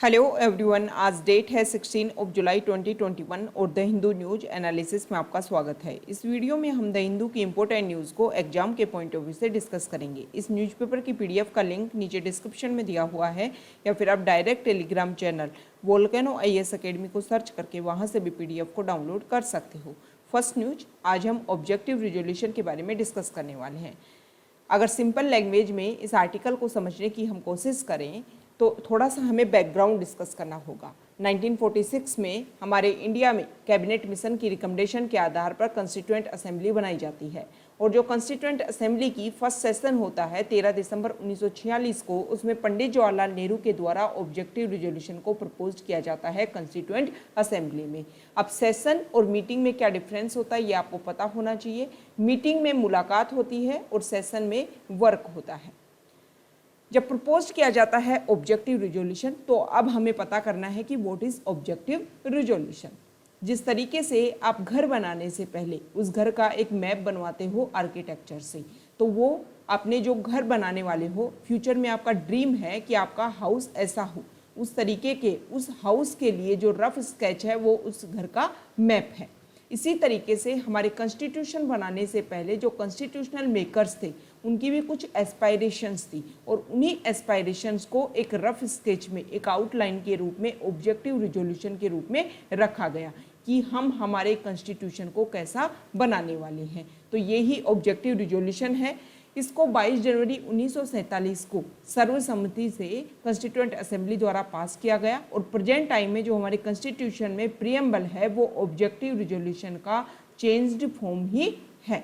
Hello everyone, आज date है 16 जुलाई 2021 और द हिंदू न्यूज एनालिसिस में आपका स्वागत है। इस वीडियो में हम द हिंदू की इंपॉर्टेंट न्यूज़ को एग्जाम के पॉइंट ऑफ व्यू से डिस्कस करेंगे। इस न्यूज़पेपर की पीडीएफ का लिंक नीचे डिस्क्रिप्शन में दिया हुआ है या फिर आप direct Telegram channel volcano IAS academy को सर्च करके वहाँ से भी पीडीएफ को डाउनलोड कर सकते हो। फर्स्ट न्यूज, आज हम ऑब्जेक्टिव रिजोल्यूशन के बारे में डिस्कस करने वाले हैं। अगर सिंपल लैंग्वेज में इस आर्टिकल को समझने की हम कोशिश करें तो थोड़ा सा हमें बैकग्राउंड डिस्कस करना होगा। 1946 में हमारे इंडिया में कैबिनेट मिशन की रिकमेंडेशन के आधार पर कॉन्स्टिट्यूएंट असेंबली बनाई जाती है और जो कॉन्स्टिट्यूएंट असेंबली की फर्स्ट सेशन होता है 13 दिसंबर 1946 को, उसमें पंडित जवाहरलाल नेहरू के द्वारा ऑब्जेक्टिव रिजोल्यूशन को प्रपोज किया जाता है कॉन्स्टिट्यूएंट असेंबली में। अब सेशन और मीटिंग में क्या डिफरेंस होता है ये आपको पता होना चाहिए। मीटिंग में मुलाकात होती है और सेशन में वर्क होता है। जब प्रपोज किया जाता है ऑब्जेक्टिव रिजोल्यूशन तो अब हमें पता करना है कि व्हाट इज ऑब्जेक्टिव रिजोल्यूशन। जिस तरीके से आप घर बनाने से पहले उस घर का एक मैप बनवाते हो आर्किटेक्चर से, तो वो आपने जो घर बनाने वाले हो, फ्यूचर में आपका ड्रीम है कि आपका हाउस ऐसा हो, उस तरीके के उस हाउस के लिए जो रफ स्केच है वो उस घर का मैप है। इसी तरीके से हमारे कॉन्स्टिट्यूशन बनाने से पहले जो कॉन्स्टिट्यूशनल मेकर्स थे उनकी भी कुछ एस्पायरेशंस थी और उन्हीं एस्पायरेशंस को एक रफ स्केच में, एक आउटलाइन के रूप में, ऑब्जेक्टिव रिजोल्यूशन के रूप में रखा गया कि हम हमारे कॉन्स्टिट्यूशन को कैसा बनाने वाले हैं। तो यही ऑब्जेक्टिव रिजोल्यूशन है। इसको 22 जनवरी 1947 को सर्वसम्मति से कॉन्स्टिट्यूएंट असेंबली द्वारा पास किया गया और प्रेजेंट टाइम में जो हमारे कॉन्स्टिट्यूशन में प्रीएम्बल है वो ऑब्जेक्टिव रिजोल्यूशन का चेंज्ड फॉर्म ही है।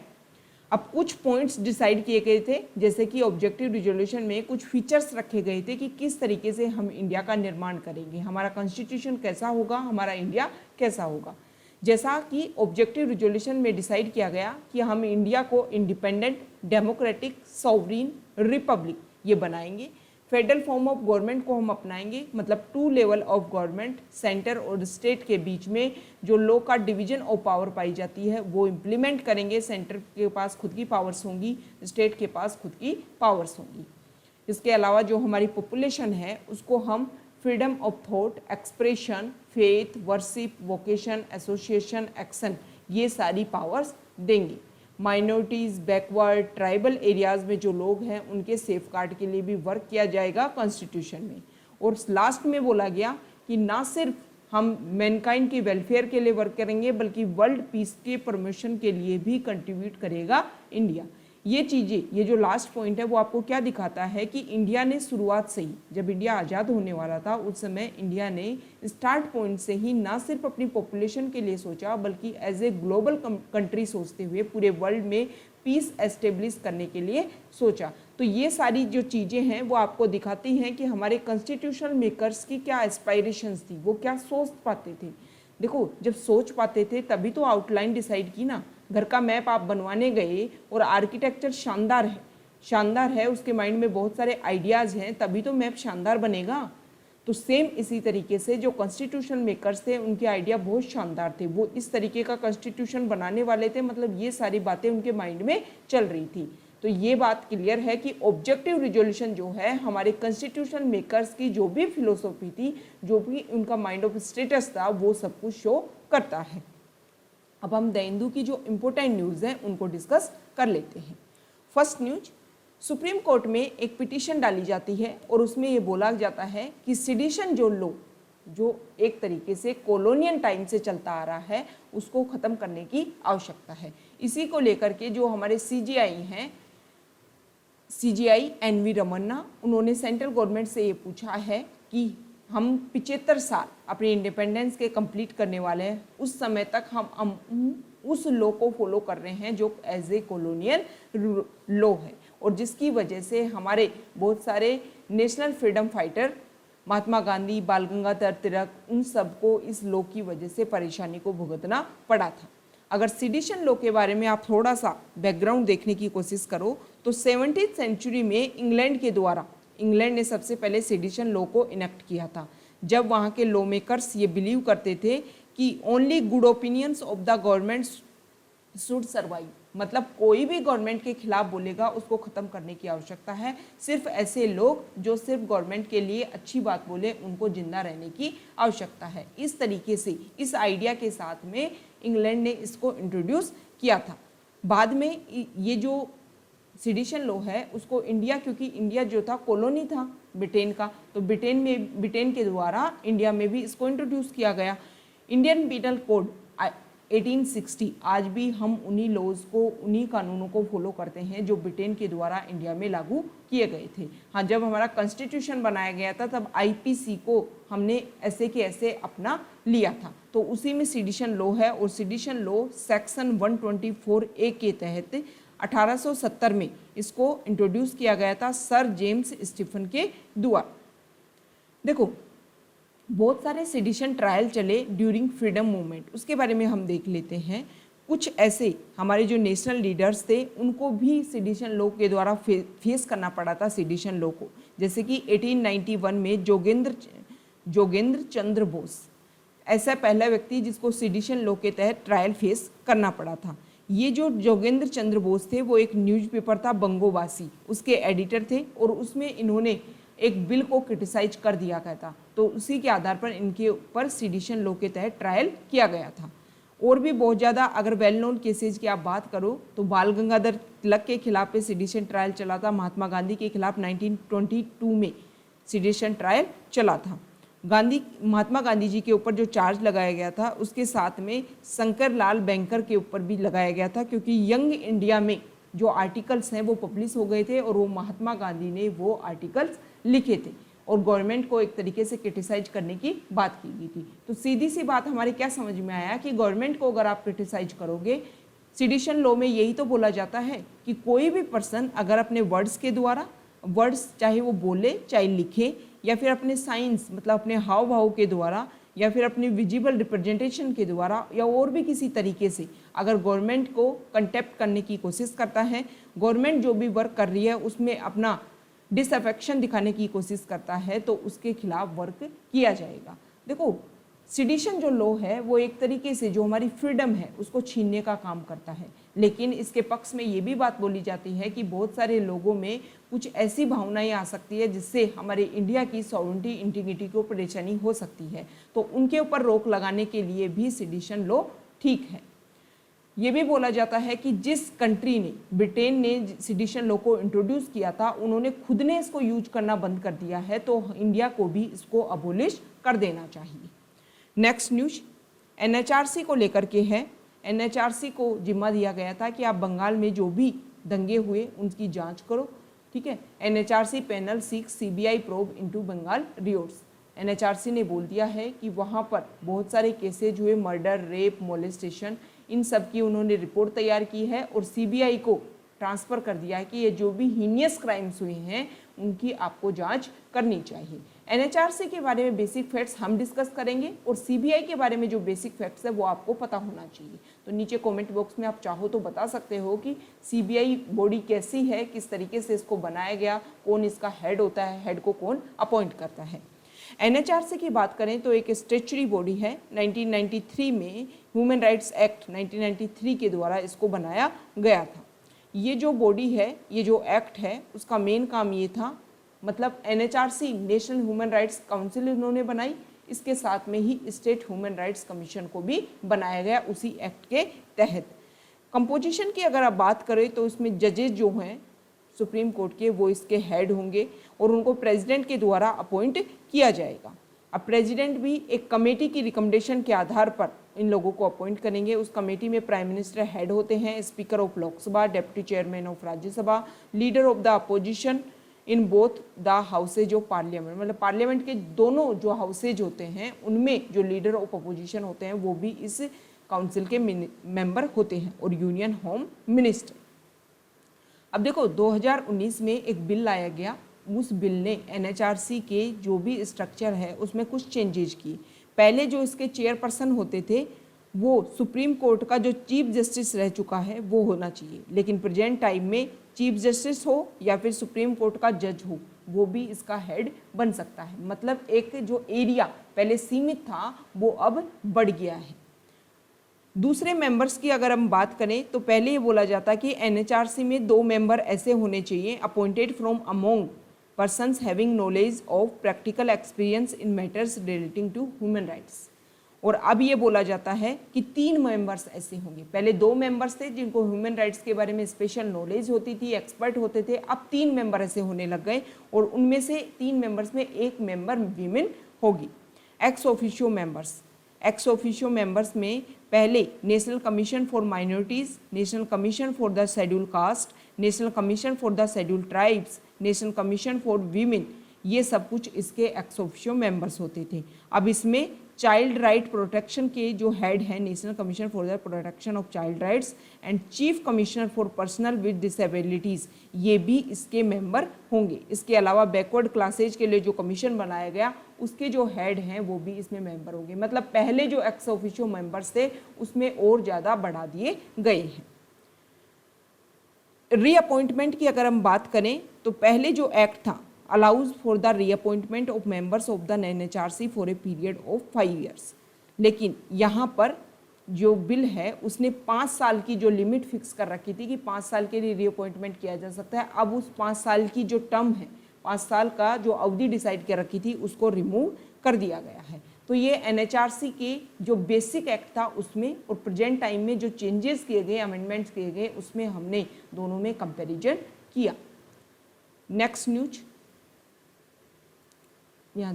अब कुछ पॉइंट्स डिसाइड किए गए थे, जैसे कि ऑब्जेक्टिव रिजोल्यूशन में कुछ फीचर्स रखे गए थे कि किस तरीके से हम इंडिया का निर्माण करेंगे, हमारा कॉन्स्टिट्यूशन कैसा होगा, हमारा इंडिया कैसा होगा। जैसा कि ऑब्जेक्टिव रिजोल्यूशन में डिसाइड किया गया कि हम इंडिया को इंडिपेंडेंट, डेमोक्रेटिक, सॉवरीन रिपब्लिक ये बनाएंगे। फेडरल फॉर्म ऑफ गवर्नमेंट को हम अपनाएंगे, मतलब 2 लेवल ऑफ गवर्नमेंट, सेंटर और स्टेट के बीच में जो लॉ का डिवीजन ऑफ पावर पाई जाती है वो इम्प्लीमेंट करेंगे। सेंटर के पास खुद की पावर्स होंगी, स्टेट के पास खुद की पावर्स होंगी। इसके अलावा जो हमारी पॉपुलेशन है उसको हम freedom of thought, expression, faith, worship, vocation, association, action ये सारी पावर्स देंगे। माइनॉरिटीज़, बैकवर्ड, ट्राइबल एरियाज़ में जो लोग हैं उनके सेफ गार्ड के लिए भी वर्क किया जाएगा कॉन्स्टिट्यूशन में। और लास्ट में बोला गया कि ना सिर्फ हम मैनकाइंड की वेलफेयर के लिए वर्क करेंगे बल्कि वर्ल्ड पीस के प्रमोशन के लिए भी कंट्रीब्यूट करेगा इंडिया। ये चीज़ें, ये जो लास्ट पॉइंट है वो आपको क्या दिखाता है कि इंडिया ने शुरुआत से ही, जब इंडिया आज़ाद होने वाला था उस समय इंडिया ने स्टार्ट पॉइंट से ही ना सिर्फ अपनी पॉपुलेशन के लिए सोचा बल्कि एज ए ग्लोबल कंट्री सोचते हुए पूरे वर्ल्ड में पीस एस्टेब्लिश करने के लिए सोचा। तो ये सारी जो चीज़ें हैं वो आपको दिखाती हैं कि हमारे कॉन्स्टिट्यूशनल मेकर्स की क्या एस्पायरेशंस थी, वो क्या सोच पाते थे। देखो, जब सोच पाते थे तभी तो आउटलाइन डिसाइड की ना। घर का मैप आप बनवाने गए और आर्किटेक्चर शानदार है, उसके माइंड में बहुत सारे आइडियाज़ हैं, तभी तो मैप शानदार बनेगा। तो सेम इसी तरीके से जो कॉन्स्टिट्यूशन मेकर्स थे उनके आइडिया बहुत शानदार थे, वो इस तरीके का कॉन्स्टिट्यूशन बनाने वाले थे, मतलब ये सारी बातें उनके माइंड में चल रही थी। तो ये बात क्लियर है कि ऑब्जेक्टिव रिजोल्यूशन जो है हमारे कॉन्स्टिट्यूशन मेकर्स की जो भी फिलोसॉफी थी, जो भी उनका माइंड ऑफ स्टेटस था, वो सब कुछ शो करता है। अब हम द हिंदू की जो इम्पोर्टेंट न्यूज़ हैं उनको डिस्कस कर लेते हैं। फर्स्ट न्यूज, सुप्रीम कोर्ट में एक पिटीशन डाली जाती है और उसमें ये बोला जाता है कि सेडिशन जो लॉ, जो एक तरीके से कॉलोनियल टाइम से चलता आ रहा है, उसको ख़त्म करने की आवश्यकता है। इसी को लेकर के जो हमारे CGI हैं, CGI NV रमन्ना, उन्होंने सेंट्रल गवर्नमेंट से ये पूछा है कि हम 75 साल अपने इंडिपेंडेंस के कंप्लीट करने वाले हैं, उस समय तक हम उस लॉ को फॉलो कर रहे हैं जो एज ए कॉलोनियल लॉ है और जिसकी वजह से हमारे बहुत सारे national freedom fighter Mahatma Gandhi, बाल गंगाधर तिलक, उन सबको इस लॉ की वजह से परेशानी को भुगतना पड़ा था। अगर सेडिशन लॉ के बारे में आप थोड़ा सा बैकग्राउंड देखने की कोशिश करो तो 17वीं सेंचुरी में इंग्लैंड ने सबसे पहले सेडिशन लॉ को इनेक्ट किया था, जब वहाँ के लॉ मेकर्स ये बिलीव करते थे कि only good opinions of the government should survive, मतलब कोई भी गवर्नमेंट के खिलाफ बोलेगा उसको ख़त्म करने की आवश्यकता है। सिर्फ ऐसे लोग जो सिर्फ गवर्नमेंट के लिए अच्छी बात बोले उनको जिंदा रहने की आवश्यकता है। इस तरीके से इस आइडिया के साथ में इंग्लैंड ने इसको इंट्रोड्यूस किया था। बाद में ये जो सेडिशन लॉ है उसको इंडिया, क्योंकि इंडिया जो था कॉलोनी था ब्रिटेन का, तो ब्रिटेन के द्वारा इंडिया में भी इसको इंट्रोड्यूस किया गया। इंडियन पीनल कोड 1860, आज भी हम उन्हीं लॉज को, उन्हीं कानूनों को फॉलो करते हैं जो ब्रिटेन के द्वारा इंडिया में लागू किए गए थे। हाँ, जब हमारा कॉन्स्टिट्यूशन बनाया गया था तब आईपीसी को हमने ऐसे के ऐसे अपना लिया था, तो उसी में सेडिशन लॉ है। और सेडिशन लॉ सेक्शन 124A के तहत 1870 में इसको इंट्रोड्यूस किया गया था सर जेम्स स्टीफन के द्वारा। देखो, बहुत सारे सेडिशन ट्रायल चले ड्यूरिंग फ्रीडम मूवमेंट, उसके बारे में हम देख लेते हैं। कुछ ऐसे हमारे जो नेशनल लीडर्स थे उनको भी सेडिशन लॉ के द्वारा फेस करना पड़ा था सेडिशन लॉ को। जैसे कि 1891 में जोगेंद्र चंद्र बोस ऐसा पहला व्यक्ति जिसको सेडिशन लॉ के तहत ट्रायल फेस करना पड़ा था। ये जो जोगेंद्र चंद्र बोस थे वो एक न्यूज़पेपर था बंगोवासी, उसके एडिटर थे और उसमें इन्होंने एक बिल को क्रिटिसाइज कर दिया गया था, तो उसी के आधार पर इनके ऊपर सेडिशन लॉ के तहत ट्रायल किया गया था। और भी बहुत ज़्यादा अगर वेल नोन केसेज की आप बात करो तो बाल गंगाधर तिलक के खिलाफ पे सेडिशन ट्रायल चला था। महात्मा गांधी के खिलाफ 1922 में सेडिशन ट्रायल चला था। महात्मा गांधी जी के ऊपर जो चार्ज लगाया गया था उसके साथ में शंकर लाल बैंकर के ऊपर भी लगाया गया था, क्योंकि यंग इंडिया में जो आर्टिकल्स हैं वो पब्लिश हो गए थे और वो महात्मा गांधी ने वो आर्टिकल्स लिखे थे और गवर्नमेंट को एक तरीके से क्रिटिसाइज करने की बात की गई थी। तो सीधी सी बात हमारे क्या समझ में आया कि गवर्नमेंट को अगर आप क्रिटिसाइज करोगे, सेडिशन लॉ में यही तो बोला जाता है कि कोई भी पर्सन अगर अपने वर्ड्स के द्वारा, वर्ड्स चाहे वो बोले चाहे लिखे या फिर अपने साइंस मतलब अपने हाव भाव के द्वारा या फिर अपनी विजिबल रिप्रेजेंटेशन के द्वारा या और भी किसी तरीके से अगर गवर्नमेंट को कंटेप्ट करने की कोशिश करता है, गवर्नमेंट जो भी वर्क कर रही है उसमें अपना डिसअफेक्शन दिखाने की कोशिश करता है, तो उसके खिलाफ वर्क किया जाएगा। देखो, सेडिशन जो लॉ है वो एक तरीके से जो हमारी फ्रीडम है उसको छीनने का काम करता है, लेकिन इसके पक्ष में ये भी बात बोली जाती है कि बहुत सारे लोगों में कुछ ऐसी भावनाएं आ सकती है जिससे हमारे इंडिया की सॉवरेनिटी इंटीग्रिटी को परेशानी हो सकती है, तो उनके ऊपर रोक लगाने के लिए भी सेडिशन लॉ ठीक है। ये भी बोला जाता है कि जिस कंट्री ने, ब्रिटेन ने सेडिशन लॉ को इंट्रोड्यूस किया था, उन्होंने खुद ने इसको यूज करना बंद कर दिया है, तो इंडिया को भी इसको अबोलिश कर देना चाहिए। नेक्स्ट न्यूज एनएचआरसी को लेकर के है। एनएचआरसी को जिम्मा दिया गया था कि आप बंगाल में जो भी दंगे हुए उनकी जांच करो, ठीक है। NHRC panel seek CBI probe into Bengal riots. NHRC ने बोल दिया है कि वहाँ पर बहुत सारे केसेज हुए, मर्डर, रेप, मोलेस्टेशन, इन सब की उन्होंने रिपोर्ट तैयार की है और सीबीआई को ट्रांसफ़र कर दिया है कि ये जो भी हीनियस क्राइम्स हुए हैं उनकी आपको जांच करनी चाहिए। एनएचआरसी के बारे में बेसिक फैक्ट्स हम डिस्कस करेंगे और सीबीआई के बारे में जो बेसिक फैक्ट्स है वो आपको पता होना चाहिए। तो नीचे कमेंट बॉक्स में आप चाहो तो बता सकते हो कि सीबीआई बॉडी कैसी है, किस तरीके से इसको बनाया गया, कौन इसका हेड होता है, हेड को कौन अपॉइंट करता है। एनएचआरसी की बात करें तो एक स्टैट्यूटरी बॉडी है। 1993 में ह्यूमन राइट्स एक्ट 1993 के द्वारा इसको बनाया गया था। ये जो बॉडी है, ये जो एक्ट है, उसका मेन काम ये था, मतलब NHRC national human rights council उन्होंने बनाई, इसके साथ में ही स्टेट ह्यूमन राइट्स कमीशन को भी बनाया गया उसी एक्ट के तहत। कंपोजिशन की अगर आप बात करें तो इसमें जजेस जो हैं सुप्रीम कोर्ट के वो इसके हेड होंगे और उनको प्रेसिडेंट के द्वारा अपॉइंट किया जाएगा। अब प्रेसिडेंट भी एक कमेटी की रिकमेंडेशन के आधार पर इन लोगों को अपॉइंट करेंगे। उस कमेटी में प्राइम मिनिस्टर हेड होते हैं, speaker of Lok Sabha, deputy chairman of Rajya Sabha, leader of the opposition in both the houses of parliament, मतलब पार्लियामेंट के दोनों जो हाउसेज होते हैं उनमें जो लीडर ऑफ अपोजिशन होते हैं वो भी इस काउंसिल के मेंबर होते हैं, और यूनियन होम मिनिस्टर। अब देखो 2019 में एक बिल लाया गया, उस बिल ने एनएचआरसी के जो भी स्ट्रक्चर है उसमें कुछ चेंजेज किए। पहले जो इसके चेयरपर्सन होते थे वो सुप्रीम कोर्ट का जो चीफ जस्टिस रह चुका है वो होना चाहिए, लेकिन प्रेजेंट टाइम में चीफ जस्टिस हो या फिर सुप्रीम कोर्ट का जज हो वो भी इसका हेड बन सकता है। मतलब एक जो एरिया पहले सीमित था वो अब बढ़ गया है। दूसरे मेंबर्स की अगर हम बात करें तो पहले ये बोला जाता है कि एनएचआरसी में 2 मेंबर ऐसे होने चाहिए appointed from among persons having knowledge of practical experience in matters relating to human rights. और अब ये बोला जाता है कि 3 मेंबर्स ऐसे होंगे। पहले 2 मेंबर्स थे जिनको ह्यूमन राइट्स के बारे में स्पेशल नॉलेज होती थी, एक्सपर्ट होते थे। अब 3 मेंबर ऐसे होने लग गए और उनमें से 3 मेंबर्स में 1 मेंबर वीमेन होगी। Ex officio members, ex officio members में पहले national commission for minorities, national commission for the schedule caste, national commission for the schedule tribes, national commission for women, ये सब कुछ इसके एक्स ऑफिशियो मेंबर्स होते थे। अब इसमें चाइल्ड राइट प्रोटेक्शन के जो हेड हैं national commission for the protection of child rights and chief commissioner for personal with disabilities, ये भी इसके मेंबर होंगे। इसके अलावा बैकवर्ड क्लासेज के लिए जो कमीशन बनाया गया उसके जो हेड हैं वो भी इसमें मेंबर होंगे। मतलब पहले जो एक्स ऑफिशियो मेंबर्स थे उसमें और ज़्यादा बढ़ा दिए गए हैं। रीअपॉइंटमेंट की अगर हम बात करें तो पहले जो एक्ट था allows for the reappointment of members of the NHRC for a period of 5 years, लेकिन यहाँ पर जो बिल है उसने 5 साल की जो लिमिट फिक्स कर रखी थी कि 5 साल के लिए रीअपॉइंटमेंट किया जा सकता है। अब उस 5 साल की जो टर्म है, 5 साल का जो अवधि डिसाइड कर रखी थी उसको रिमूव कर दिया गया है। तो ये एनएचआरसी के जो बेसिक एक्ट था उसमें और प्रेजेंट टाइम में जो चेंजेस किए गए, अमेंडमेंट्स किए गए, उसमें हमने दोनों में कंपेरिजन किया। नेक्स्ट न्यूज यहाँ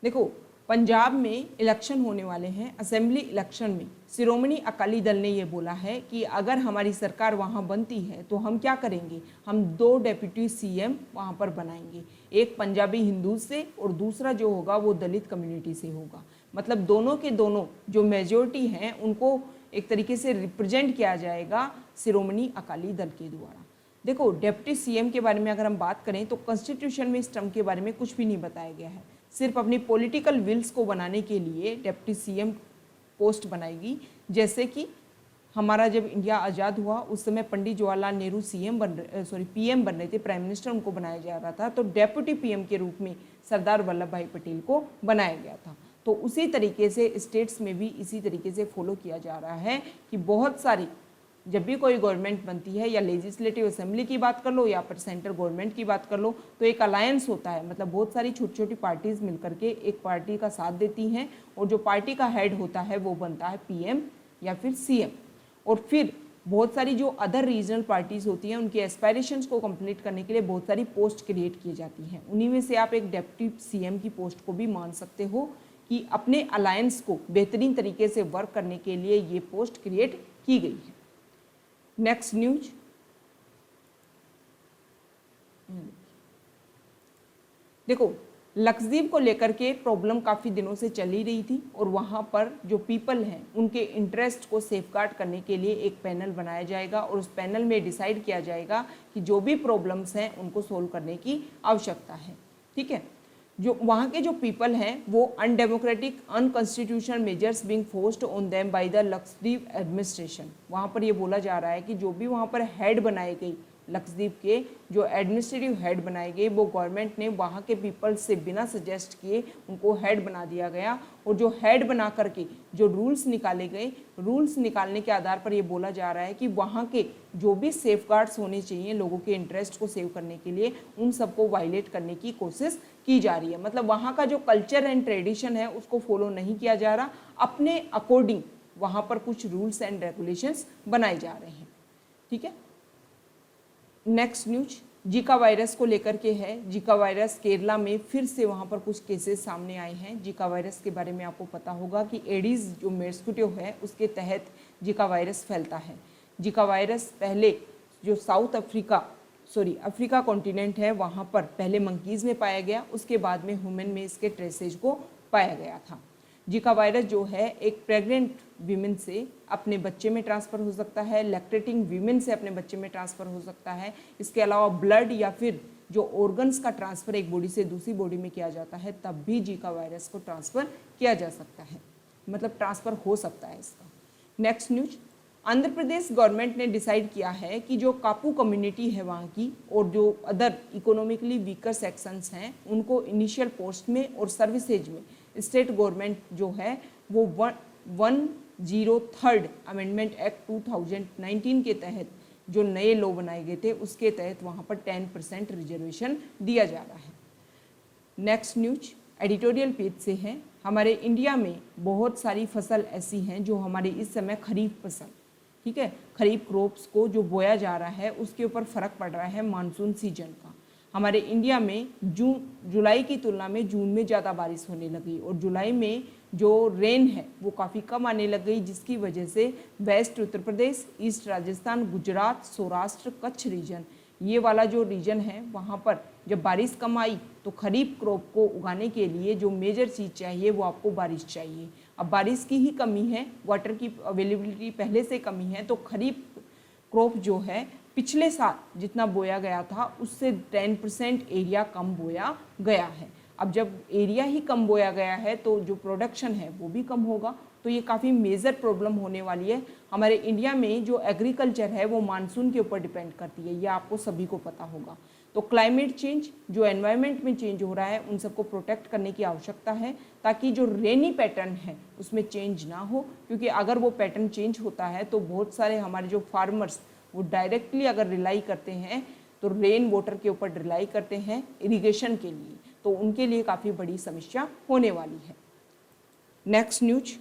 देखो पंजाब में इलेक्शन होने वाले हैं। असेंबली इलेक्शन में शिरोमणि अकाली दल ने ये बोला है कि अगर हमारी सरकार वहाँ बनती है तो हम क्या करेंगे, हम 2 डेप्यूटी सीएम वहाँ पर बनाएंगे, एक पंजाबी हिंदू से और दूसरा जो होगा वो दलित कम्युनिटी से होगा। मतलब दोनों के दोनों जो मेजोरिटी हैं उनको एक तरीके से रिप्रेजेंट किया जाएगा शिरोमणि अकाली दल के द्वारा। देखो डेप्यूटी सीएम के बारे में अगर हम बात करें तो कॉन्स्टिट्यूशन में इस टर्म के बारे में कुछ भी नहीं बताया गया है। सिर्फ अपनी पॉलिटिकल विल्स को बनाने के लिए डेप्यूटी सीएम पोस्ट बनाएगी। जैसे कि हमारा जब इंडिया आज़ाद हुआ उस समय पंडित जवाहरलाल नेहरू पीएम बन रहे थे, प्राइम मिनिस्टर उनको बनाया जा रहा था, तो डेप्यूटी पीएम के रूप में सरदार वल्लभ भाई पटेल को बनाया गया था। तो उसी तरीके से स्टेट्स में भी इसी तरीके से फॉलो किया जा रहा है कि बहुत सारी जब भी कोई गवर्नमेंट बनती है या लेजिस्लेटिव असेंबली की बात कर लो या फिर सेंट्रल गवर्नमेंट की बात कर लो तो एक अलायंस होता है। मतलब बहुत सारी छोटी छोटी पार्टीज मिलकर के एक पार्टी का साथ देती हैं और जो पार्टी का हेड होता है वो बनता है पीएम या फिर सीएम। और फिर बहुत सारी जो अदर रीजनल पार्टीज होती हैं उनके एस्पायरेशंस को कंप्लीट करने के लिए बहुत सारी पोस्ट क्रिएट की जाती हैं। उन्हीं में से आप एक डेप्यूटी सीएम की पोस्ट को भी मान सकते हो कि अपने अलायंस को बेहतरीन तरीके से वर्क करने के लिए ये पोस्ट क्रिएट की गई है। नेक्स्ट न्यूज देखो लक्षद्वीप को लेकर के प्रॉब्लम काफ़ी दिनों से चली रही थी और वहाँ पर जो पीपल हैं उनके इंटरेस्ट को सेफगार्ड करने के लिए एक पैनल बनाया जाएगा और उस पैनल में डिसाइड किया जाएगा कि जो भी प्रॉब्लम्स हैं उनको सोल्व करने की आवश्यकता है। ठीक है, जो वहाँ के जो पीपल हैं वो undemocratic unconstitutional measures being forced on them by the Lakshadweep administration. वहाँ पर ये बोला जा रहा है कि जो भी वहाँ पर हेड बनाए गए लक्षद्वीप के जो एडमिनिस्ट्रेटिव हेड बनाए गए वो गवर्नमेंट ने वहाँ के पीपल से बिना सजेस्ट किए उनको हेड बना दिया गया। और जो हेड बना करके जो रूल्स निकाले गए, रूल्स निकालने के आधार पर ये बोला जा रहा है कि वहाँ के जो भी सेफगार्ड्स होने चाहिए लोगों के इंटरेस्ट को सेव करने के लिए उन सबको वायलेट करने की कोशिश की जा रही है। मतलब वहाँ का जो कल्चर एंड ट्रेडिशन है उसको फॉलो नहीं किया जा रहा, अपने अकॉर्डिंग वहाँ पर कुछ रूल्स एंड रेगुलेशंस बनाए जा रहे हैं। ठीक है, नेक्स्ट न्यूज जीका वायरस को लेकर के है। जीका वायरस केरला में फिर से वहाँ पर कुछ केसेस सामने आए हैं। जीका वायरस के बारे में आपको पता होगा कि एडीज जो मॉस्किटो है उसके तहत जीका वायरस फैलता है। जीका वायरस पहले जो अफ्रीका कॉन्टिनेंट है वहाँ पर पहले मंकीज़ में पाया गया, उसके बाद में ह्यूमन में इसके ट्रेसेज को पाया गया था। जीका वायरस जो है एक प्रेग्नेंट वीमेन से अपने बच्चे में ट्रांसफ़र हो सकता है, लैक्टेटिंग वीमेन से अपने बच्चे में ट्रांसफ़र हो सकता है। इसके अलावा ब्लड या फिर जो ऑर्गन्स का ट्रांसफ़र एक बॉडी से दूसरी बॉडी में किया जाता है तब भी जीका वायरस को ट्रांसफ़र किया जा सकता है, मतलब ट्रांसफ़र हो सकता है इसका। Next news Andhra Pradesh government ने डिसाइड किया है कि जो कापू कम्युनिटी है वहाँ की और जो अदर इकोनॉमिकली वीकर सेक्शंस हैं उनको इनिशियल पोस्ट में और सर्विसेज में स्टेट गवर्नमेंट जो है वो 103rd अमेंडमेंट एक्ट 2019 के तहत जो नए लॉ बनाए गए थे उसके तहत वहाँ पर 10% रिजर्वेशन दिया जा रहा है। नेक्स्ट न्यूज एडिटोरियल पेज से है। हमारे इंडिया में बहुत सारी फसल ऐसी हैं जो हमारे इस समय खरीफ फसल, ठीक है, खरीफ क्रॉप्स को जो बोया जा रहा है उसके ऊपर फ़र्क पड़ रहा है मानसून सीजन का। हमारे इंडिया में जुलाई की तुलना में जून में ज़्यादा बारिश होने लगी और जुलाई में जो रेन है वो काफ़ी कम आने लग गई, जिसकी वजह से waste Uttar Pradesh, east Rajasthan, Gujarat, Saurashtra, Kutch reason, ये वाला जो रीजन है वहाँ पर जब बारिश कम आई तो खरीफ क्रॉप को उगाने के लिए जो मेजर चीज़ चाहिए वो आपको बारिश चाहिए। अब बारिश की ही कमी है, वाटर की अवेलेबिलिटी पहले से कमी है, तो खरीफ क्रॉप जो है पिछले साल जितना बोया गया था उससे 10% एरिया कम बोया गया है। अब जब एरिया ही कम बोया गया है तो जो प्रोडक्शन है वो भी कम होगा, तो ये काफ़ी मेजर प्रॉब्लम होने वाली है। हमारे इंडिया में जो एग्रीकल्चर है वो मानसून के ऊपर डिपेंड करती है, ये आपको सभी को पता होगा। तो क्लाइमेट चेंज, जो एनवायरनमेंट में चेंज हो रहा है, उन सबको प्रोटेक्ट करने की आवश्यकता है ताकि जो रेनी पैटर्न है उसमें चेंज ना हो, क्योंकि अगर वो पैटर्न चेंज होता है तो बहुत सारे हमारे जो फार्मर्स वो डायरेक्टली अगर रिलाई करते हैं तो रेन वाटर के ऊपर रिलाई करते हैं इरिगेशन के लिए, तो उनके लिए काफ़ी बड़ी समस्या होने वाली है। नेक्स्ट न्यूज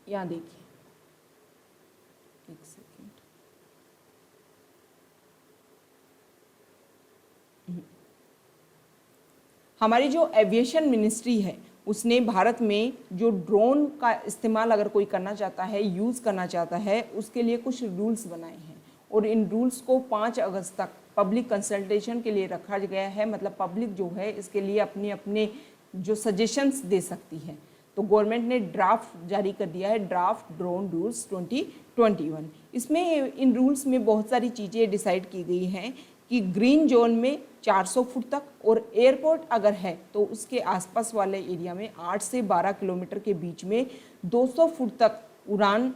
यहाँ देखिए, एक सेकेंड, हमारी जो एविएशन मिनिस्ट्री है उसने भारत में जो ड्रोन का इस्तेमाल अगर कोई करना चाहता है, यूज़ करना चाहता है, उसके लिए कुछ रूल्स बनाए हैं और इन रूल्स को 5 अगस्त तक पब्लिक कंसल्टेशन के लिए रखा गया है। मतलब पब्लिक जो है इसके लिए अपने अपने जो सजेशंस दे सकती है। तो गवर्नमेंट ने ड्राफ्ट जारी कर दिया है, ड्राफ्ट ड्रोन रूल्स 2021। इसमें इन रूल्स में बहुत सारी चीज़ें डिसाइड की गई हैं कि ग्रीन जोन में 400 फुट तक और एयरपोर्ट अगर है तो उसके आसपास वाले एरिया में 8 से 12 किलोमीटर के बीच में 200 फुट तक उड़ान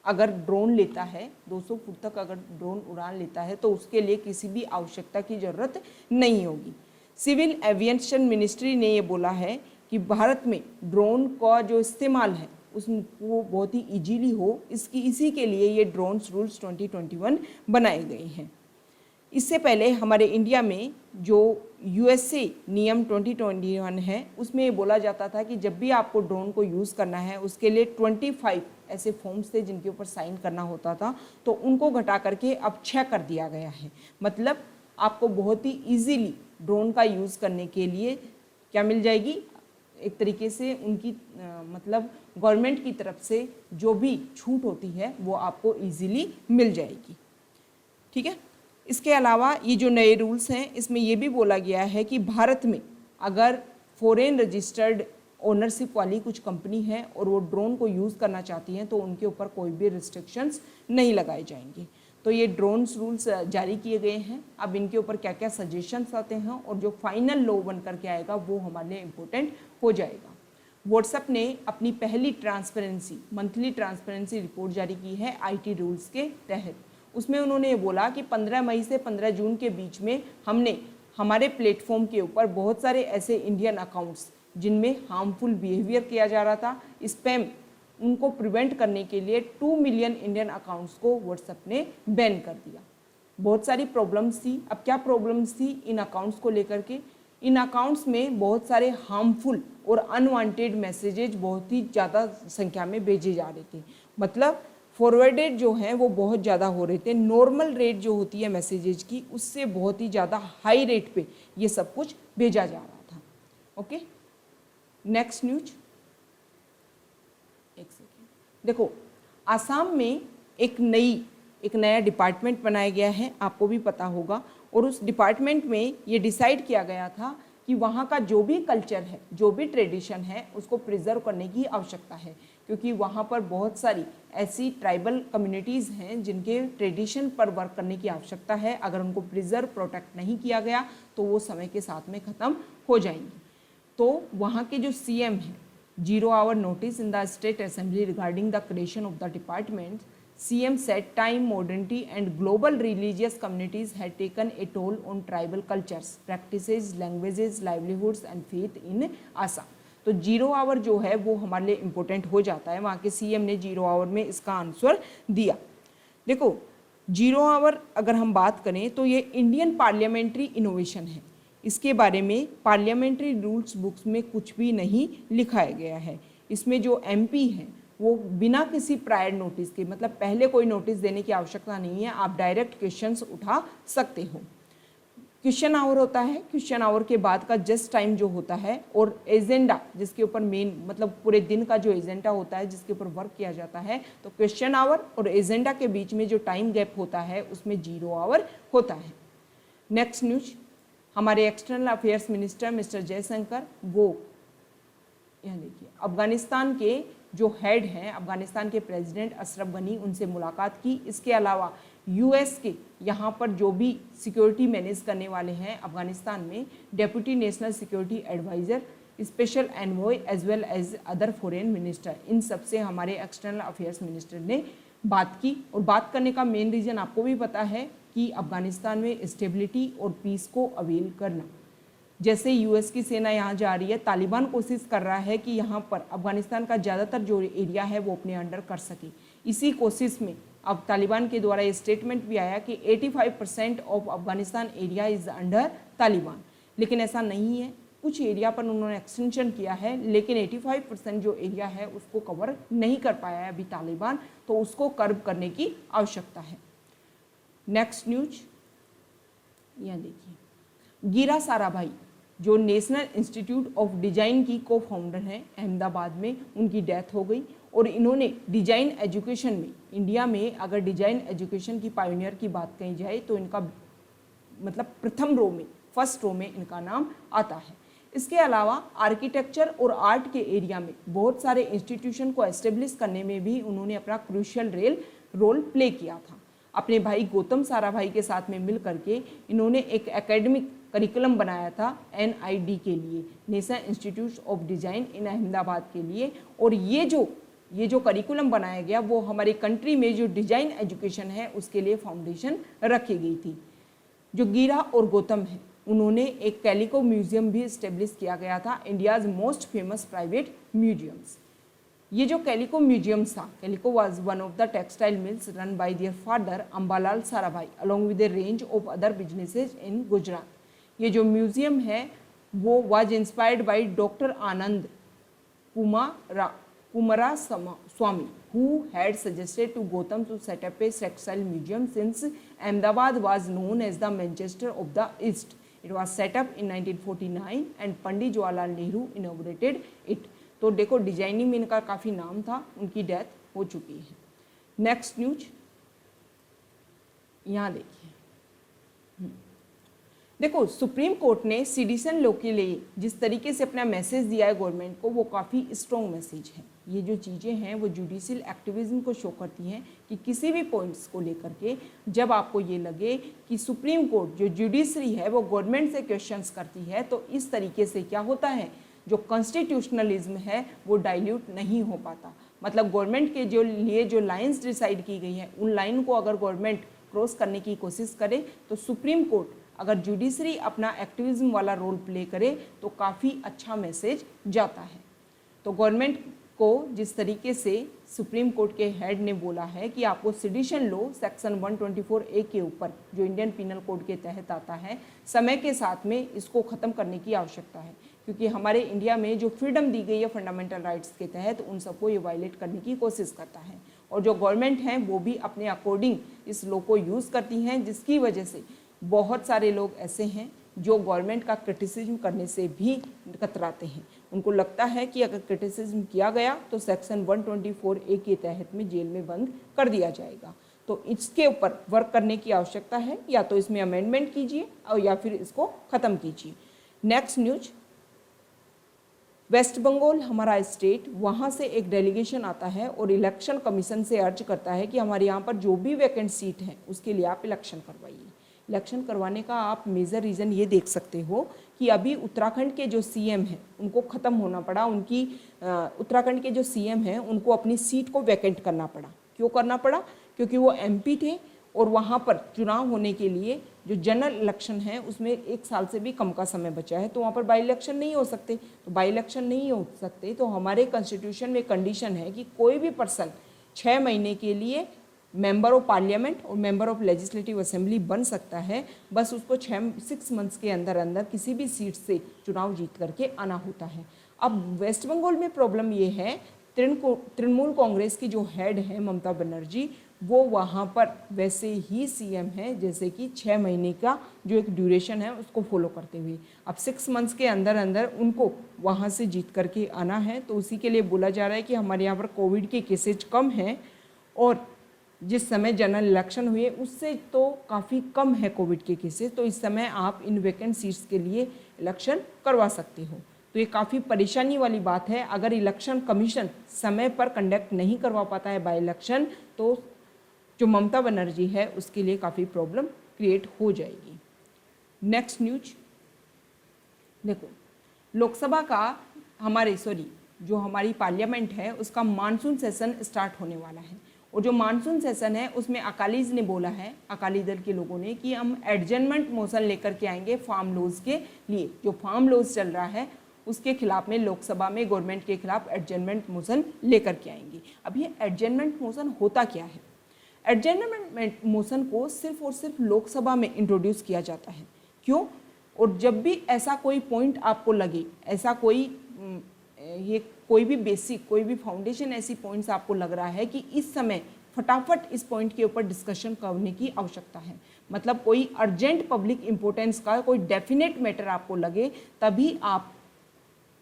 अगर ड्रोन लेता है, 200 फुट तक अगर ड्रोन उड़ान लेता है तो उसके लिए किसी भी आवश्यकता की ज़रूरत नहीं होगी। सिविल एविएशन मिनिस्ट्री ने ये बोला है कि भारत में ड्रोन का जो इस्तेमाल है उसको बहुत ही इजीली हो, इसी के लिए ये ड्रोन्स रूल्स 2021 बनाए गए हैं। इससे पहले हमारे इंडिया में जो यूएसए नियम 2021 है उसमें ये बोला जाता था कि जब भी आपको ड्रोन को यूज़ करना है उसके लिए 25 ऐसे फॉर्म्स थे जिनके ऊपर साइन करना होता था, तो उनको घटा करके अब 6 कर दिया गया है। मतलब आपको बहुत ही ईजीली ड्रोन का यूज़ करने के लिए क्या मिल जाएगी, एक तरीके से उनकी मतलब गवर्नमेंट की तरफ से जो भी छूट होती है वो आपको ईजीली मिल जाएगी। ठीक है, इसके अलावा ये जो नए रूल्स हैं इसमें ये भी बोला गया है कि भारत में अगर फॉरेन रजिस्टर्ड ओनरशिप वाली कुछ कंपनी है और वो ड्रोन को यूज़ करना चाहती हैं तो उनके ऊपर कोई भी रिस्ट्रिक्शंस नहीं लगाए जाएंगे। तो ये ड्रोन्स रूल्स जारी किए गए हैं। अब इनके ऊपर क्या क्या सजेशंस आते हैं और जो फाइनल लॉ बन करके आएगा वो हमारे लिए इम्पोर्टेंट हो जाएगा। व्हाट्सएप ने अपनी पहली मंथली ट्रांसपेरेंसी रिपोर्ट जारी की है IT रूल्स के तहत। उसमें उन्होंने ये बोला कि 15 मई से 15 जून के बीच में हमने हमारे प्लेटफॉर्म के ऊपर बहुत सारे ऐसे इंडियन अकाउंट्स जिनमें हार्मफुल बिहेवियर किया जा रहा था, स्पैम, उनको प्रिवेंट करने के लिए 2 मिलियन इंडियन अकाउंट्स को व्हाट्सएप ने बैन कर दिया। बहुत सारी प्रॉब्लम्स थी। अब क्या प्रॉब्लम्स थी इन अकाउंट्स को लेकर के? इन अकाउंट्स में बहुत सारे हार्मफुल और अनवांटेड मैसेजेज बहुत ही ज़्यादा संख्या में भेजे जा रहे थे। मतलब फॉरवर्डेड जो हैं वो बहुत ज़्यादा हो रहे थे। नॉर्मल रेट जो होती है मैसेजेज की उससे बहुत ही ज़्यादा हाई रेट पे ये सब कुछ भेजा जा रहा था। ओके, नेक्स्ट न्यूज, एक सेकेंड, देखो आसाम में एक नया डिपार्टमेंट बनाया गया है, आपको भी पता होगा। और उस डिपार्टमेंट में ये डिसाइड किया गया था कि वहाँ का जो भी कल्चर है, जो भी ट्रेडिशन है, उसको प्रिजर्व करने की आवश्यकता है, क्योंकि वहाँ पर बहुत सारी ऐसी ट्राइबल कम्युनिटीज़ हैं जिनके ट्रेडिशन पर वर्क करने की आवश्यकता है। अगर उनको प्रिजर्व प्रोटेक्ट नहीं किया गया तो वो समय के साथ में ख़त्म हो जाएंगी। तो वहाँ के जो CM हैं, 0 hour notice in the state assembly regarding the creation of the department, CM said time, modernity and global religious communities had taken a toll on tribal cultures, practices, languages, livelihoods and faith in Assam. तो 0 our जो है वो हमारे लिए important हो जाता है। वहाँ के सीएम ने 0 आवर में इसका आंसर दिया। देखो 0 आवर अगर हम बात करें तो ये इंडियन पार्लियामेंट्री इनोवेशन है। इसके बारे में पार्लियामेंट्री रूल्स बुक्स में कुछ भी नहीं लिखाया गया है। इसमें जो एमपी हैं वो बिना किसी प्रायर नोटिस के, मतलब पहले कोई नोटिस देने की आवश्यकता नहीं है, आप डायरेक्ट क्वेश्चंस उठा सकते हो। क्वेश्चन आवर होता है, क्वेश्चन आवर के बाद का जस्ट टाइम जो होता है और एजेंडा जिसके ऊपर मेन, मतलब पूरे दिन का जो एजेंडा होता है जिसके ऊपर वर्क किया जाता है, तो क्वेश्चन आवर और एजेंडा के बीच में जो टाइम गैप होता है उसमें 0 आवर होता है। नेक्स्ट न्यूज, हमारे external affairs minister mister Jaishankar वो यहाँ देखिए अफगानिस्तान के जो हेड हैं, अफगानिस्तान के प्रेसिडेंट अशरफ गनी, उनसे मुलाकात की। इसके अलावा यूएस के यहाँ पर जो भी सिक्योरिटी मैनेज करने वाले हैं अफगानिस्तान में, deputy national security adviser, special envoy as well as other foreign minister, इन सब से हमारे एक्सटर्नल अफेयर्स मिनिस्टर ने बात की। और बात करने का मेन रीज़न आपको भी पता है कि अफगानिस्तान में स्टेबिलिटी और पीस को अवेल करना। जैसे यूएस की सेना यहाँ जा रही है, तालिबान कोशिश कर रहा है कि यहाँ पर अफगानिस्तान का ज़्यादातर जो एरिया है वो अपने अंडर कर सके। इसी कोशिश में अब तालिबान के द्वारा ये स्टेटमेंट भी आया कि 85% of Afghanistan area is under Taliban, लेकिन ऐसा नहीं है। कुछ एरिया पर उन्होंने एक्सटेंशन किया है, लेकिन 85% जो एरिया है उसको कवर नहीं कर पाया है अभी तालिबान, तो उसको कर्व करने की आवश्यकता है। नेक्स्ट न्यूज, यहाँ देखिए गीरा साराभाई जो नेशनल इंस्टीट्यूट ऑफ डिजाइन की को फाउंडर हैं अहमदाबाद में, उनकी डेथ हो गई। और इन्होंने डिजाइन एजुकेशन में, इंडिया में अगर डिजाइन एजुकेशन की पायोनियर की बात कही जाए तो इनका मतलब प्रथम रो में, फर्स्ट रो में इनका नाम आता है। इसके अलावा आर्किटेक्चर और आर्ट के एरिया में बहुत सारे इंस्टीट्यूशन को एस्टेब्लिश करने में भी उन्होंने अपना क्रूशियल रोल प्ले किया था। अपने भाई गौतम साराभाई के साथ में मिल करके इन्होंने एक एकेडमिक करिकुलम बनाया था NID के लिए, national institute of design in Ahmedabad के लिए। और ये जो करिकुलम बनाया गया वो हमारी कंट्री में जो डिज़ाइन एजुकेशन है उसके लिए फाउंडेशन रखी गई थी। जो गीरा और गौतम है उन्होंने एक कैलिको म्यूजियम भी इस्टेब्लिश किया गया था, India's most famous private museums. ये जो कैलिको म्यूजियम था, calico was one of the textile mills run by their father Ambalal Sarabhai along with A range of other businesses इन गुजरात। ये जो म्यूजियम है वो was inspired by doctor Anand Kumara Swami who had suggested to Gautam to set up a textile museum since Ahmedabad was known as the Manchester of the East. It was set up in 1949 and Pandit Jawaharlal Nehru inaugurated it. तो देखो designing में इनका काफ़ी नाम था, उनकी death हो चुकी है। नेक्स्ट न्यूज, यहाँ देखिए, देखो सुप्रीम कोर्ट ने सिटीजन लॉ के लिए जिस तरीके से अपना मैसेज दिया है गवर्नमेंट को, वो काफ़ी स्ट्रॉन्ग मैसेज है। ये जो चीज़ें हैं वो जुडिशियल एक्टिविज्म को शो करती हैं कि किसी भी पॉइंट्स को लेकर के जब आपको ये लगे कि सुप्रीम कोर्ट जो जुडिशरी है वो गवर्नमेंट से क्वेश्चंस करती है, तो इस तरीके से क्या होता है, जो कॉन्स्टिट्यूशनलिज्म है वो डाइल्यूट नहीं हो पाता। मतलब गवर्नमेंट के जो लिए जो लाइन्स डिसाइड की गई हैं उन लाइन को अगर गवर्नमेंट क्रॉस करने की कोशिश करे तो सुप्रीम कोर्ट अगर जुडिशरी अपना एक्टिविज्म वाला रोल प्ले करे तो काफ़ी अच्छा मैसेज जाता है। तो गवर्नमेंट को जिस तरीके से सुप्रीम कोर्ट के हेड ने बोला है कि आपको सेडिशन लॉ सेक्शन 124A के ऊपर जो इंडियन पिनल कोड के तहत आता है, समय के साथ में इसको ख़त्म करने की आवश्यकता है, क्योंकि हमारे इंडिया में जो फ्रीडम दी गई है फंडामेंटल राइट्स के तहत उन सबको ये वायलेट करने की कोशिश करता है। और जो गवर्नमेंट हैं वो भी अपने अकॉर्डिंग इस लॉ को यूज़ करती हैं, जिसकी वजह से बहुत सारे लोग ऐसे हैं जो गवर्नमेंट का क्रिटिसिज्म करने से भी कतराते हैं। उनको लगता है कि अगर क्रिटिसिज्म किया गया तो सेक्शन 124A के तहत में जेल में बंद कर दिया जाएगा। तो इसके ऊपर वर्क करने की आवश्यकता है, या तो इसमें अमेंडमेंट कीजिए और या फिर इसको ख़त्म कीजिए। नेक्स्ट न्यूज, वेस्ट बंगाल हमारा स्टेट, वहाँ से एक डेलीगेशन आता है और इलेक्शन कमीशन से अर्ज करता है कि हमारे यहाँ पर जो भी वैकेंट सीट है उसके लिए आप इलेक्शन करवाइए। इलेक्शन करवाने का आप मेजर रीज़न ये देख सकते हो कि अभी उत्तराखंड के जो सीएम हैं उनको ख़त्म होना पड़ा, उनकी उत्तराखंड के जो सीएम हैं उनको अपनी सीट को वैकेंट करना पड़ा। क्यों करना पड़ा? क्योंकि वो एमपी थे और वहाँ पर चुनाव होने के लिए जो जनरल इलेक्शन है उसमें 1 साल से भी कम का समय बचा है, तो वहाँ पर बाई इलेक्शन नहीं हो सकते। तो बाई इलेक्शन नहीं हो सकते तो हमारे कॉन्स्टिट्यूशन में कंडीशन है कि कोई भी पर्सन 6 महीने के लिए मेंबर ऑफ पार्लियामेंट और मेंबर ऑफ लेजिस्लेटिव असेंबली बन सकता है। बस उसको 6 मंथ्स के अंदर अंदर किसी भी सीट से चुनाव जीत करके आना होता है। अब वेस्ट बंगाल में प्रॉब्लम ये है, तृणमूल कांग्रेस की जो हेड है ममता बनर्जी, वो वहाँ पर वैसे ही सीएम है जैसे कि 6 महीने का जो एक ड्यूरेशन है उसको फॉलो करते हुए। अब 6 मंथ्स के अंदर अंदर उनको वहाँ से जीत करके आना है। तो उसी के लिए बोला जा रहा है कि हमारे यहाँ पर कोविड के केसेज कम हैं और जिस समय जनरल इलेक्शन हुए उससे तो काफ़ी कम है कोविड के केसेस, तो इस समय आप इन वैकेंट सीट्स के लिए इलेक्शन करवा सकते हो। तो ये काफ़ी परेशानी वाली बात है। अगर इलेक्शन कमीशन समय पर कंडक्ट नहीं करवा पाता है बाई इलेक्शन, तो जो ममता बनर्जी है उसके लिए काफ़ी प्रॉब्लम क्रिएट हो जाएगी। नेक्स्ट न्यूज देखो, लोकसभा का जो हमारी पार्लियामेंट है उसका मानसून सेशन स्टार्ट होने वाला है। और जो मानसून सेशन है उसमें अकालीज ने बोला है, अकाली दल के लोगों ने, कि हम एडजमेंट मोशन लेकर के आएंगे फार्म लॉज के लिए। जो फार्म लॉज चल रहा है उसके खिलाफ में लोकसभा में गवर्नमेंट के खिलाफ एडजमेंट मोशन लेकर के आएंगे। अब ये एडजमेंट मोशन होता क्या है? एडजमेंट मोशन को सिर्फ और सिर्फ लोकसभा में इंट्रोड्यूस किया जाता है। क्यों? और जब भी ऐसा कोई पॉइंट आपको लगे, ऐसा कोई भी बेसिक, कोई भी फाउंडेशन ऐसी पॉइंट्स आपको लग रहा है कि इस समय फटाफट इस पॉइंट के ऊपर डिस्कशन करने की आवश्यकता है, मतलब कोई अर्जेंट पब्लिक इंपॉर्टेंस का कोई डेफिनेट मैटर आपको लगे, तभी आप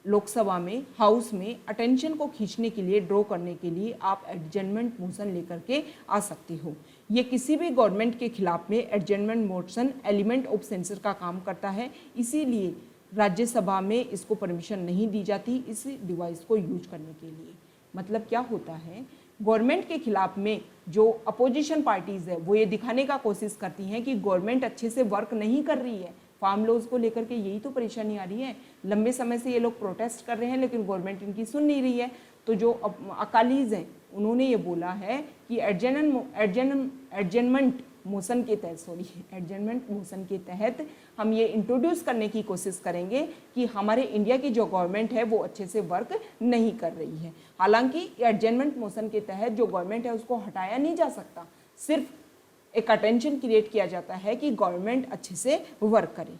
लोकसभा में, हाउस में अटेंशन को खींचने के लिए, ड्रॉ करने के लिए आप एडजमेंट मोशन लेकर के आ सकती हो। ये किसी भी गवर्नमेंट के खिलाफ में adjournment motion element of sensor का काम करता है, इसीलिए राज्यसभा में इसको परमिशन नहीं दी जाती इस डिवाइस को यूज करने के लिए। मतलब क्या होता है, गवर्नमेंट के खिलाफ में जो अपोजिशन पार्टीज़ है वो ये दिखाने का कोशिश करती हैं कि गवर्नमेंट अच्छे से वर्क नहीं कर रही है। फार्म लॉज को लेकर के यही तो परेशानी आ रही है। लंबे समय से ये लोग प्रोटेस्ट कर रहे हैं लेकिन गवर्नमेंट इनकी सुन नहीं रही है। तो जो अकालीज हैं उन्होंने ये बोला है कि एडजमेंट मोशन के तहत हम ये इंट्रोड्यूस करने की कोशिश करेंगे कि हमारे इंडिया की जो गवर्नमेंट है वो अच्छे से वर्क नहीं कर रही है। हालांकि एडजमेंट मोशन के तहत जो गवर्नमेंट है उसको हटाया नहीं जा सकता, सिर्फ एक अटेंशन क्रिएट किया जाता है कि गवर्नमेंट अच्छे से वर्क करे।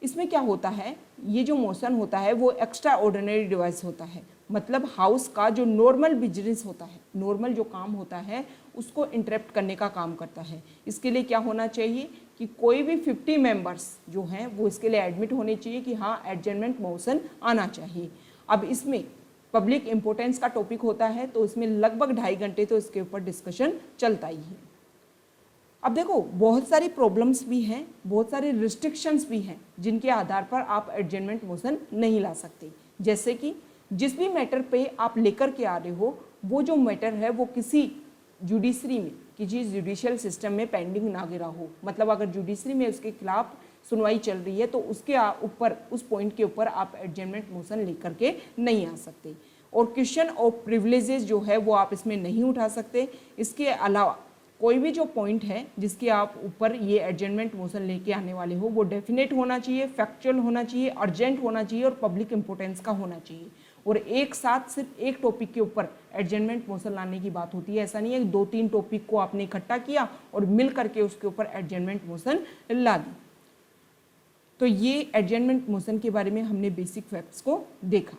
इसमें क्या होता है, ये जो मोशन होता है वो एक्स्ट्रा ऑर्डिनरी डिवाइस होता है, मतलब हाउस का जो नॉर्मल बिजनेस होता है, नॉर्मल जो काम होता है उसको इंटरप्ट करने का काम करता है। इसके लिए क्या होना चाहिए कि कोई भी 50 मेंबर्स जो हैं वो इसके लिए एडमिट होने चाहिए कि हाँ एडजमेंट मोशन आना चाहिए। अब इसमें पब्लिक इम्पोर्टेंस का टॉपिक होता है तो इसमें लगभग 2.5 घंटे तो इसके ऊपर डिस्कशन चलता ही है। अब देखो, बहुत सारी प्रॉब्लम्स भी हैं, बहुत सारे रिस्ट्रिक्शंस भी हैं जिनके आधार पर आप एडजमेंट मोशन नहीं ला सकते। जैसे कि जिस भी मैटर पे आप लेकर के आ रहे हो वो जो मैटर है वो किसी जुडिशरी में, किसी जुडिशियल सिस्टम में पेंडिंग ना गिरा हो, मतलब अगर जुडिशरी में उसके खिलाफ सुनवाई चल रही है तो उसके ऊपर, उस पॉइंट के ऊपर आप एडजमेंट मोशन लेकर के नहीं आ सकते। और क्वेश्चन ऑफ प्रिविलेजेस जो है वो आप इसमें नहीं उठा सकते। इसके अलावा कोई भी जो पॉइंट है जिसके आप ऊपर ये एडजमेंट मोशन लेके आने वाले हो वो डेफिनेट होना चाहिए, फैक्चुअल होना चाहिए, अर्जेंट होना चाहिए और पब्लिक इंपोर्टेंस का होना चाहिए। और एक साथ सिर्फ एक टॉपिक के ऊपर एडजमेंट मोशन लाने की बात होती है। ऐसा नहीं है 2-3 टॉपिक को आपने इकट्ठा किया और मिल करके उसके ऊपर एडजमेंट मोशन ला दी। तो ये एडजमेंट मोशन के बारे में हमने बेसिक फैक्ट्स को देखा,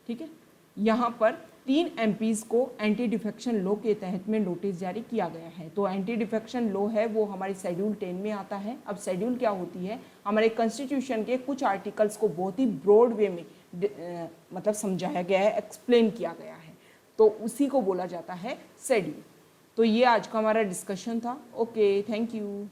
ठीक है। यहाँ पर 3 MPs को एंटी डिफेक्शन लॉ के तहत में नोटिस जारी किया गया है। तो एंटी डिफेक्शन लॉ है वो हमारी शेड्यूल 10 में आता है। अब शेड्यूल क्या होती है, हमारे कॉन्स्टिट्यूशन के कुछ आर्टिकल्स को बहुत ही ब्रॉड वे में मतलब समझाया गया है, एक्सप्लेन किया गया है, तो उसी को बोला जाता है शेड्यूल। तो ये आज का हमारा डिस्कशन था। Okay, thank you.